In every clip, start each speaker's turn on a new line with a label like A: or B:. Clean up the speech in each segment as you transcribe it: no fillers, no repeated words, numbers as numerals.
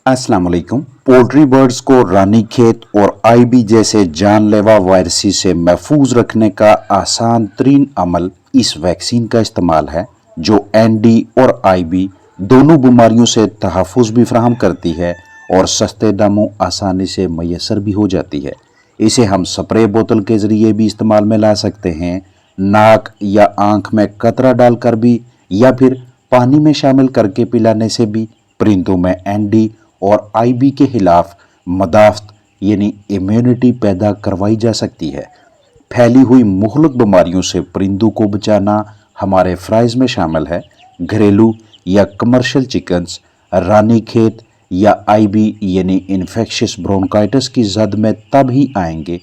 A: अस्सलाम वालेकुम। Poultry birds को रानीखेत और आईबी जैसे जानलेवा वायरसी से महफूज रखने का आसान तरीन अमल इस वैक्सीन का इस्तेमाल है, जो एनडी और आईबी दोनों बीमारियों से तहफ़्फ़ुज़ भी फराहम करती है और सस्ते दामों आसानी से मैसर भी हो जाती है। इसे हम स्प्रे बोतल के ज़रिए भी इस्तेमाल में ला सकते हैं, नाक या आँख में कतरा डालकर भी, या फिर पानी में शामिल करके पिलाने से भी परिंदों में एनडी और आईबी के खिलाफ मदाफ़त यानी इम्यूनिटी पैदा करवाई जा सकती है। फैली हुई मुख्तलिफ बीमारियों से परिंदों को बचाना हमारे फ़राइज़ में शामिल है। घरेलू या कमर्शियल चिकन्स रानीखेत या आईबी यानी इन्फेक्शियस ब्रोंकाइटिस की जद में तब ही आएंगे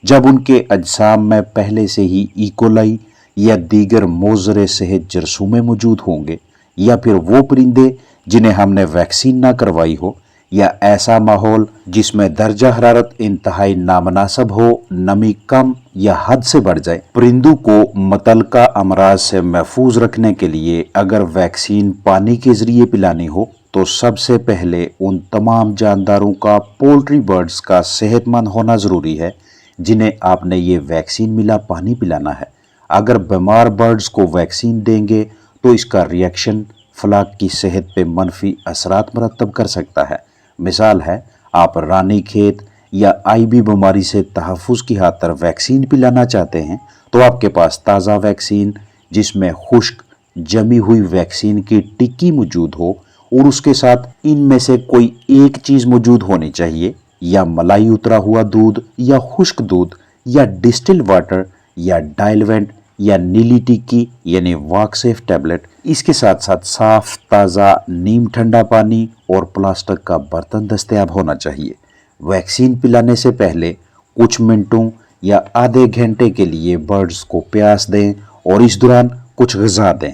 A: जब उनके अजसाम में पहले से ही इकोलाई या दीगर मोज़रे सेहत जरसूमें मौजूद होंगे, या फिर वो परिंदे जिन्हें हमने वैक्सीन ना करवाई हो, या ऐसा माहौल जिसमें दर्जा हरारत इंतहाई नामनासब हो, नमी कम या हद से बढ़ जाए। परिंदों को मतलका अमराज से महफूज रखने के लिए अगर वैक्सीन पानी के जरिए पिलानी हो तो सबसे पहले उन तमाम जानदारों का, पोल्ट्री बर्ड्स का सेहतमंद होना ज़रूरी है जिन्हें आपने ये वैक्सीन मिला पानी पिलाना है। अगर बीमार बर्ड्स को वैक्सीन देंगे तो इसका रिएक्शन फलाक की सेहत पे मनफी असरात मरतब कर सकता है। मिसाल है, आप रानीखेत या आईबी बीमारी से तहफ़्फ़ुज़ की खातिर वैक्सीन पिलाना चाहते हैं तो आपके पास ताज़ा वैक्सीन जिसमें खुश्क जमी हुई वैक्सीन की टिक्की मौजूद हो और उसके साथ इनमें से कोई एक चीज़ मौजूद होनी चाहिए, या मलाई उतरा हुआ दूध, या खुश्क दूध, या डिस्टिल वाटर, या डाइलवेंट, या नीली टिक्की यानी वाकसेफ टैबलेट। इसके साथ साथ साफ ताज़ा नीम ठंडा पानी और प्लास्टिक का बर्तन दस्तयाब होना चाहिए। वैक्सीन पिलाने से पहले कुछ मिनटों या आधे घंटे के लिए बर्ड्स को प्यास दें और इस दौरान कुछ ग़िज़ा दें।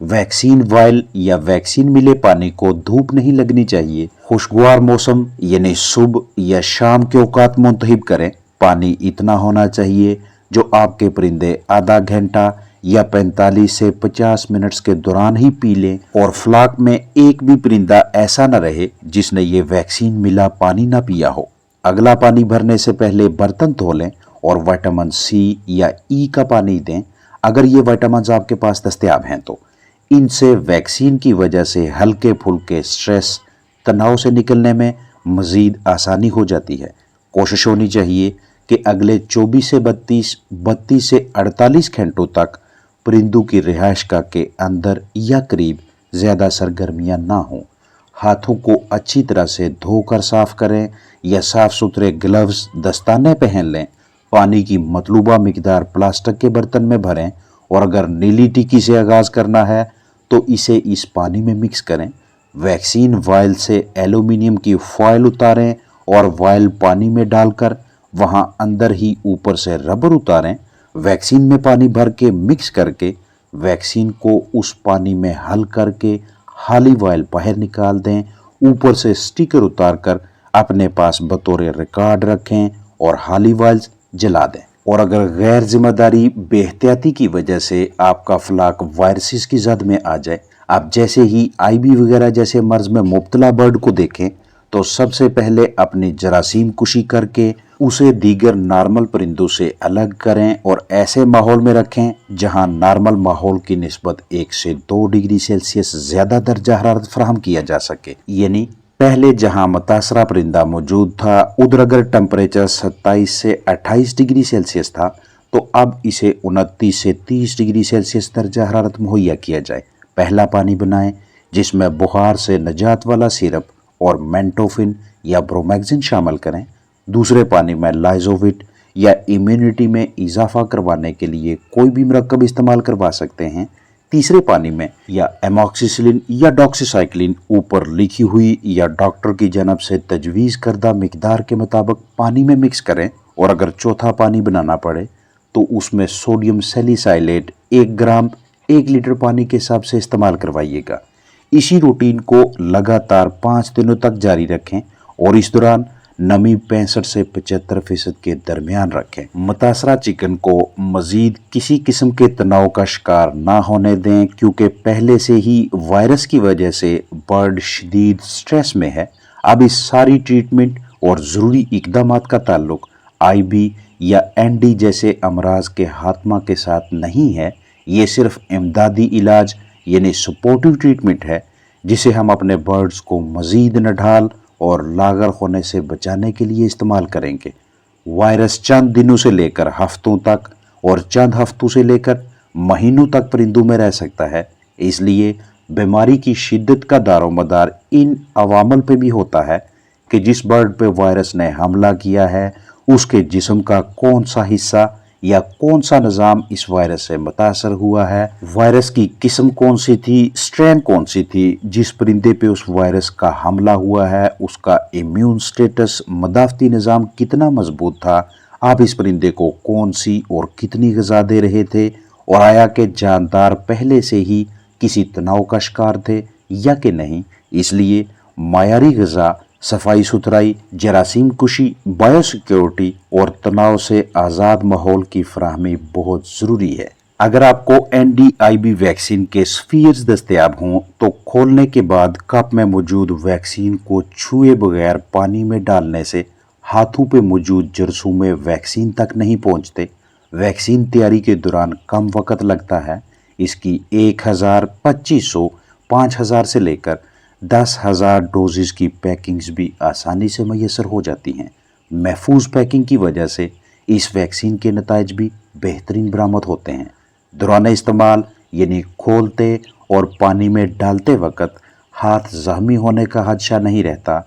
A: वैक्सीन वायल या वैक्सीन मिले पानी को धूप नहीं लगनी चाहिए। खुशगवार मौसम यानी सुबह या शाम के औकात मुंतखब करें। पानी इतना होना चाहिए जो आपके परिंदे आधा घंटा या 45 से 50 मिनट्स के दौरान ही पी लें, और फ्लाक में एक भी परिंदा ऐसा न रहे जिसने ये वैक्सीन मिला पानी ना पिया हो। अगला पानी भरने से पहले बर्तन धो लें और विटामिन सी या ई का पानी दें अगर ये विटामिन आपके पास दस्तयाब हैं तो। इनसे वैक्सीन की वजह से हल्के फुल्के स्ट्रेस, तनाव से निकलने में मज़ीद आसानी हो जाती है। कोशिश होनी चाहिए कि अगले 24 से 32 से 48 घंटों तक परिंदों की रिहाइशगाह के अंदर या करीब ज़्यादा सरगर्मियाँ ना हों। हाथों को अच्छी तरह से धोकर साफ़ करें या साफ़ सुथरे ग्लव्स, दस्ताने पहन लें। पानी की मतलूबा मिकदार प्लास्टिक के बर्तन में भरें और अगर नीली टिक्की से आगाज़ करना है तो इसे इस पानी में मिक्स करें। वैक्सीन वायल से एल्यूमिनियम की फॉयल उतारें और वायल पानी में डालकर वहां अंदर ही ऊपर से रबर उतारें। वैक्सीन में पानी भर के मिक्स करके वैक्सीन को उस पानी में हल करके खाली वायल बाहर निकाल दें। ऊपर से स्टिकर उतार कर अपने पास बतौर रिकॉर्ड रखें और खाली वायल जला दें। और अगर गैर जिम्मेदारी बेहतियाती की वजह से आपका फ्लाक वायरसेस की जद में आ जाए, आप जैसे ही आईबी वगैरह जैसे मर्ज में मुब्तला बर्ड को देखें तो सबसे पहले अपनी जरासीम कुशी करके उसे दीगर नॉर्मल परिंदों से अलग करें और ऐसे माहौल में रखें जहां नॉर्मल माहौल की निस्बत 1 से 2 डिग्री सेल्सियस ज़्यादा दर्जा हरारत फराहम किया जा सके। यानी पहले जहां मुतासरा परिंदा मौजूद था उधर अगर टेम्परेचर 27 से 28 डिग्री सेल्सियस था तो अब इसे 29 से 30 डिग्री सेल्सियस दर्जा हरारत मुहैया किया जाए। पहला पानी बनाएं जिसमें बुखार से निजात वाला सिरप और मेंटोफिन या ब्रोमैक्सिन शामिल करें। दूसरे पानी में लाइजोविट या इम्यूनिटी में इजाफा करवाने के लिए कोई भी मरकब इस्तेमाल करवा सकते हैं। तीसरे पानी में या एमॉक्सिसिलिन या डॉक्सीसाइक्लिन ऊपर लिखी हुई या डॉक्टर की जानब से तजवीज़ करदा मिकदार के मुताबिक पानी में मिक्स करें। और अगर चौथा पानी बनाना पड़े तो उसमें सोडियम सैलिसाइलेट 1 ग्राम 1 लीटर पानी के हिसाब से इस्तेमाल करवाइएगा। इसी रूटीन को लगातार 5 दिनों तक जारी रखें और इस दौरान नमी 65 से 75% के दरमियान रखें। मुतासरा चिकन को मज़ीद किसी किस्म के तनाव का शिकार ना होने दें क्योंकि पहले से ही वायरस की वजह से बर्ड शदीद स्ट्रेस में है। अब इस सारी ट्रीटमेंट और ज़रूरी इकदामात का ताल्लुक आईबी या एनडी जैसे अमराज के हातमा के साथ नहीं है। ये सिर्फ इमदादी इलाज यानी सपोर्टिव ट्रीटमेंट है, जिसे हम अपने बर्ड्स को मज़ीद नढाल और लागर होने से बचाने के लिए इस्तेमाल करेंगे। वायरस चंद दिनों से लेकर हफ्तों तक और चंद हफ्तों से लेकर महीनों तक परिंदों में रह सकता है। इसलिए बीमारी की शिद्दत का दारोमदार इन अवामल पे भी होता है कि जिस बर्ड पे वायरस ने हमला किया है उसके जिस्म का कौन सा हिस्सा या कौन सा निज़ाम इस वायरस से मुतासर हुआ है, वायरस की किस्म कौन सी थी, स्ट्रेन कौन सी थी, जिस परिंदे पे उस वायरस का हमला हुआ है उसका इम्यून स्टेटस मदाफ़ती निज़ाम कितना मजबूत था, आप इस परिंदे को कौन सी और कितनी ग़िज़ा दे रहे थे, और आया कि जानदार पहले से ही किसी तनाव का शिकार थे या कि नहीं। इसलिए मायारी ग़िज़ा, सफाई सुथराई, जरासीम कुशी, बायोसिक्योरिटी और तनाव से आज़ाद माहौल की फराहमी बहुत ज़रूरी है। अगर आपको NDIB वैक्सीन के स्फीयर्स दस्तयाब हों तो खोलने के बाद कप में मौजूद वैक्सीन को छुए बगैर पानी में डालने से हाथों पे मौजूद जरासीम वैक्सीन तक नहीं पहुंचते। वैक्सीन तैयारी के दौरान कम वक्त लगता है। इसकी 1000, 2500, 5000 से लेकर 10,000 डोजेज़ की पैकिंग्स भी आसानी से मैसर हो जाती हैं। महफूज पैकिंग की वजह से इस वैक्सीन के नताइज भी बेहतरीन बरामद होते हैं। दौरान इस्तेमाल यानी खोलते और पानी में डालते वक्त हाथ ज़ख्मी होने का खदशा नहीं रहता।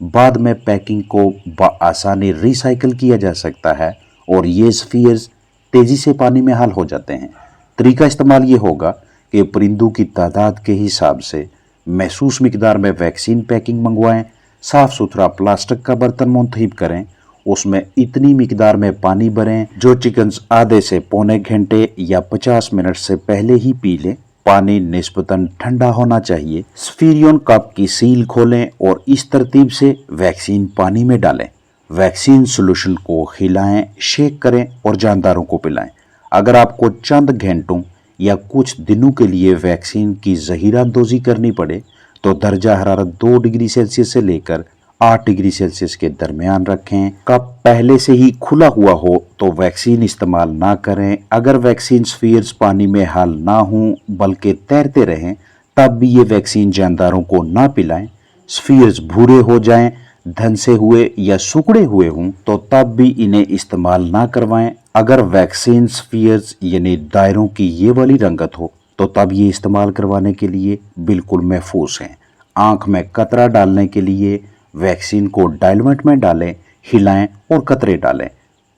A: बाद में पैकिंग को बआसानी रिसाइकिल किया जा सकता है और ये स्फीयर्स तेज़ी से पानी में हल हो जाते हैं। तरीका इस्तेमाल ये होगा कि परिंदों की तादाद के हिसाब से महसूस मिकदार में वैक्सीन पैकिंग मंगवाएं। साफ़ सुथरा प्लास्टिक का बर्तन मुंतखब करें, उसमें इतनी मिकदार में पानी भरें जो चिकन्स आधे से पौने घंटे या 50 मिनट से पहले ही पी लें। पानी निस्बतन ठंडा होना चाहिए। स्फीरियन कप की सील खोलें और इस तरतीब से वैक्सीन पानी में डालें। वैक्सीन सोल्यूशन को हिलाएं, शेक करें और जानदारों को पिलाएं। अगर आपको चंद घंटों या कुछ दिनों के लिए वैक्सीन की ज़हीरा अंदोज़ी करनी पड़े तो दर्जा हरारत 2 डिग्री सेल्सियस से लेकर 8 डिग्री सेल्सियस के दरमियान रखें। कप पहले से ही खुला हुआ हो तो वैक्सीन इस्तेमाल ना करें। अगर वैक्सीन स्फीयर्स पानी में हल ना हों बल्कि तैरते रहें तब भी ये वैक्सीन जानदारों को ना पिलाएं। स्फीयर्स भूरे हो जाएं, धंसे हुए या सुकड़े हुए हों तो तब भी इन्हें इस्तेमाल ना करवाएं। अगर वैक्सीन स्फीयर्स यानी दायरों की ये वाली रंगत हो तो तब ये इस्तेमाल करवाने के लिए बिल्कुल महफूज हैं। आँख में कतरा डालने के लिए वैक्सीन को डायलमेंट में डालें, हिलाएं और कतरे डालें।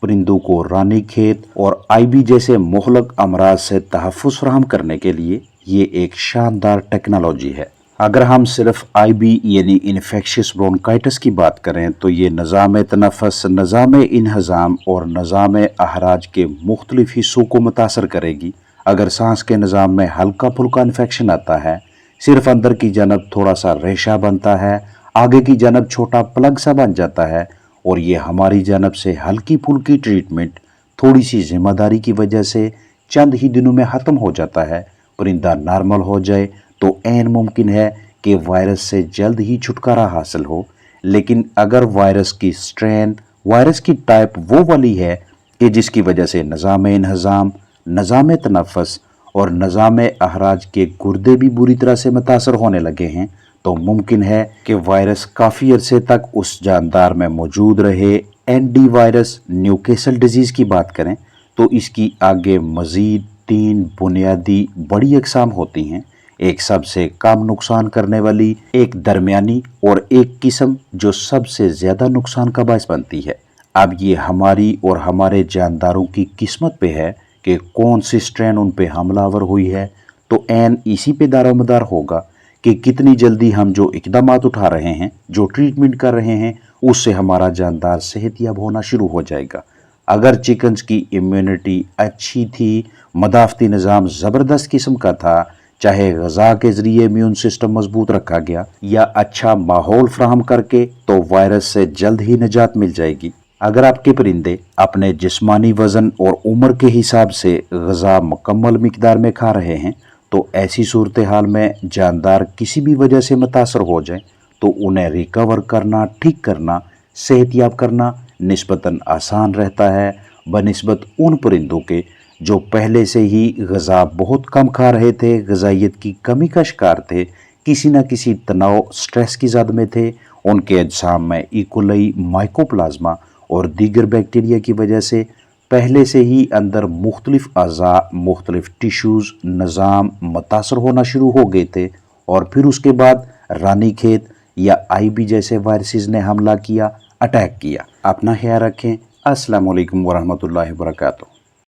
A: परिंदों को रानीखेत और IB जैसे मुहलक अमराज से तहफ़्फ़ुज़ फराहम करने के लिए ये एक शानदार टेक्नोलॉजी है। अगर हम सिर्फ IB यानी इन्फेक्शियस ब्रोंकाइटिस की बात करें तो ये निज़ाम तनफ़्फ़ुस, निज़ाम इन्हज़ाम और निज़ाम अहराज के मुख्तलिफ हिस्सों को मुतासर करेगी। अगर सांस के निज़ाम में हल्का फुल्का इन्फेक्शन आता है, सिर्फ अंदर की जानब थोड़ा सा रेशा बनता है, आगे की जानब छोटा प्लग सा बन जाता है और ये हमारी जानब से हल्की फुल्की ट्रीटमेंट थोड़ी सी जिम्मेदारी की वजह से चंद ही दिनों में ख़त्म हो जाता है। परिंदा नॉर्मल हो जाए तो ऐन मुमकिन है कि वायरस से जल्द ही छुटकारा हासिल हो। लेकिन अगर वायरस की स्ट्रेन, वायरस की टाइप वो वाली है कि जिसकी वजह से निज़ाम इन्हज़ाम, निज़ाम तनफ़्फ़ुस और निज़ाम अहराज के गुर्दे भी बुरी तरह से मुतासर होने लगे हैं तो मुमकिन है कि वायरस काफ़ी अरसे तक उस जानदार में मौजूद रहे। ND वायरस न्यूकेसल डिजीज़ की बात करें तो इसकी आगे मज़ीद 3 बुनियादी बड़ी अक़साम होती हैं। एक सबसे कम नुकसान करने वाली, एक दरमियानी और एक किस्म जो सबसे ज़्यादा नुकसान का बायस बनती है। अब ये हमारी और हमारे जानदारों की किस्मत पे है कि कौन सी स्ट्रेन उन पे हमलावर हुई है। तो ऐन इसी पे दारोमदार होगा कि कितनी जल्दी हम जो इक़दामात उठा रहे हैं, जो ट्रीटमेंट कर रहे हैं, उससे हमारा जानदार सेहतयाब होना शुरू हो जाएगा। अगर चिकन्स की इम्यूनिटी अच्छी थी, मदाफ़ती निज़ाम ज़बरदस्त किस्म का था, चाहे ग़िज़ा के ज़रिए इम्यून सिस्टम मजबूत रखा गया या अच्छा माहौल फ्राहम करके, तो वायरस से जल्द ही निजात मिल जाएगी। अगर आपके परिंदे अपने जिस्मानी वज़न और उम्र के हिसाब से ग़िज़ा मुकम्मल मिकदार में खा रहे हैं तो ऐसी सूरत हाल में जानदार किसी भी वजह से मुतासर हो जाए تو انہیں ریکور کرنا، ٹھیک کرنا، صحت یاب کرنا نسبتاً آسان رہتا ہے بنسبت ان پرندوں کے جو پہلے سے ہی غذا بہت کم کھا رہے تھے، غذائیت کی کمی کا شکار تھے، کسی نہ کسی تناؤ سٹریس کی زد میں تھے، ان کے اجسام میں ایکولائی، مائکوپلازما اور دیگر بیکٹیریا کی وجہ سے پہلے سے ہی اندر مختلف اعضاء، مختلف ٹیشوز، نظام متاثر ہونا شروع ہو گئے تھے، اور پھر اس کے بعد رانی کھیت یا آئی بی جیسے وائرسز نے حملہ کیا، اٹیک کیا۔ اپنا خیال رکھیں۔ السلام علیکم ورحمۃ اللہ وبرکاتہ۔